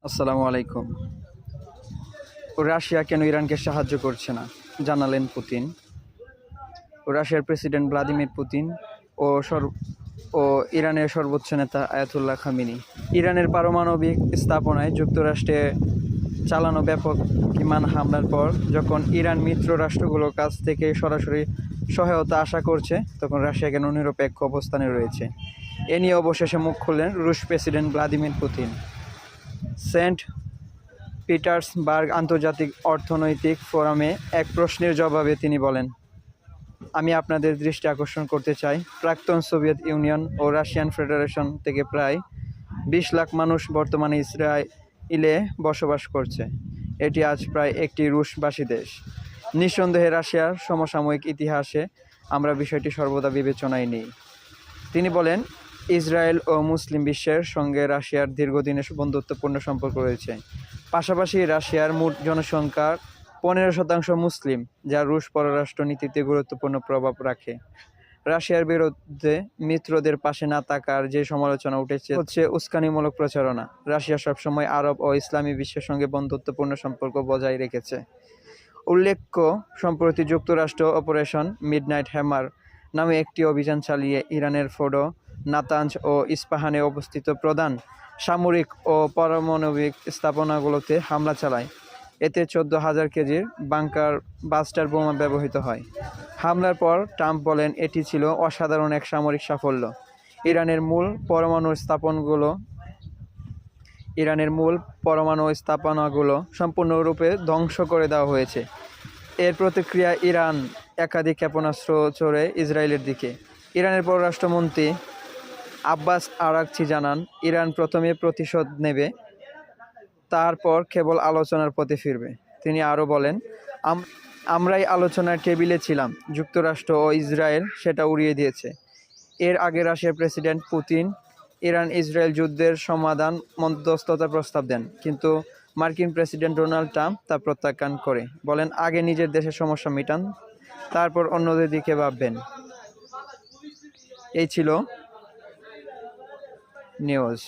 আসসালামু আলাইকুম। রাশিয়া কেন ইরানকে সাহায্য করছে না জানালেন পুতিন। রাশিয়ার প্রেসিডেন্ট ভ্লাদিমির পুতিন ও ও ইরানের সর্বোচ্চ নেতা আয়াতুল্লাহ খামেনি ইরানের পারমাণবিক স্থাপনায় যুক্তরাষ্ট্রে চালানো ব্যাপক বিমান হামলার পর যখন ইরান মিত্র রাষ্ট্রগুলোর কাছ থেকে সরাসরি সহায়তা আশা করছে, তখন রাশিয়া কেন নিরপেক্ষ অবস্থানে রয়েছে, এ নিয়ে অবশেষে মুখ খুললেন রুশ president Vladimir Putin. Saint Petersburg আন্তর্জাতিক অর্থনৈতিক ফোরামে এক প্রশ্নের জবাবে তিনি বলেন, আমি আপনাদের দৃষ্টি আকর্ষণ করতে চাই, প্রাক্তন সোভিয়েত ইউনিয়ন ও রাশিয়ান ফেডারেশন থেকে প্রায় 20 লাখ মানুষ বর্তমানে ইসরায়েলে বসবাস করছে। এটি আজ প্রায় একটি রুশভাষী দেশ। নিঃসন্দেহে রাশিয়ার সমসাময়িক ইতিহাসে আমরা বিষয়টি সর্বদা বিবেচনায় নিই। তিনি বলেন, ইসরায়েল ও মুসলিম বিশ্বের সঙ্গে রাশিয়ার দীর্ঘদিনের বন্ধুত্বপূর্ণ সম্পর্ক রয়েছে। পাশাপাশি রাশিয়ার মোট জনসংখ্যার 15% মুসলিম, যা রুশ পররাষ্ট্র নীতিতে গুরুত্বপূর্ণ প্রভাব রাখে। রাশিয়ার বিরুদ্ধে মিত্রদের পাশে না থাকার যে সমালোচনা উঠেছে হচ্ছে উস্কানিমূলক প্রচারণা। রাশিয়া সবসময় আরব ও ইসলামী বিশ্বের সঙ্গে বন্ধুত্বপূর্ণ সম্পর্ক বজায় রেখেছে। উল্লেখ্য, সম্প্রতি যুক্তরাষ্ট্র অপারেশন মিডনাইট হ্যামার নামে একটি অভিযান চালিয়ে ইরানের ফোর্ডো, নাতাঞ্জ ও ইস্পাহানে অবস্থিত প্রধান সামরিক ও পারমাণবিক স্থাপনাগুলোতে হামলা চালায়। এতে 14,000 কেজির বাংকার বাস্টার বোমা ব্যবহৃত হয়। হামলার পর ট্রাম্প বলেন, এটি ছিল অসাধারণ এক সামরিক সাফল্য। ইরানের মূল পরমাণু স্থাপনাগুলো সম্পূর্ণরূপে ধ্বংস করে দেওয়া হয়েছে। এর প্রতিক্রিয়া ইরান একাধিক ক্ষেপণাস্ত্র ছড়ে ইসরায়েলের দিকে। ইরানের পররাষ্ট্রমন্ত্রী আব্বাস আরাগচি জানান, ইরান প্রথমে প্রতিশোধ নেবে, তারপর কেবল আলোচনার পথে ফিরবে। তিনি আরও বলেন, আমরাই আলোচনার টেবিলে ছিলাম, যুক্তরাষ্ট্র ও ইসরায়েল সেটা উড়িয়ে দিয়েছে। এর আগে রাশিয়ার প্রেসিডেন্ট পুতিন ইরান ইসরায়েল যুদ্ধের সমাধান মধ্যস্থতার প্রস্তাব দেন, কিন্তু মার্কিন প্রেসিডেন্ট ডোনাল্ড ট্রাম্প তা প্রত্যাখ্যান করে বলেন, আগে নিজের দেশের সমস্যা মিটান, তারপর অন্যদের দিকে ভাববেন। এই ছিল নিউজ।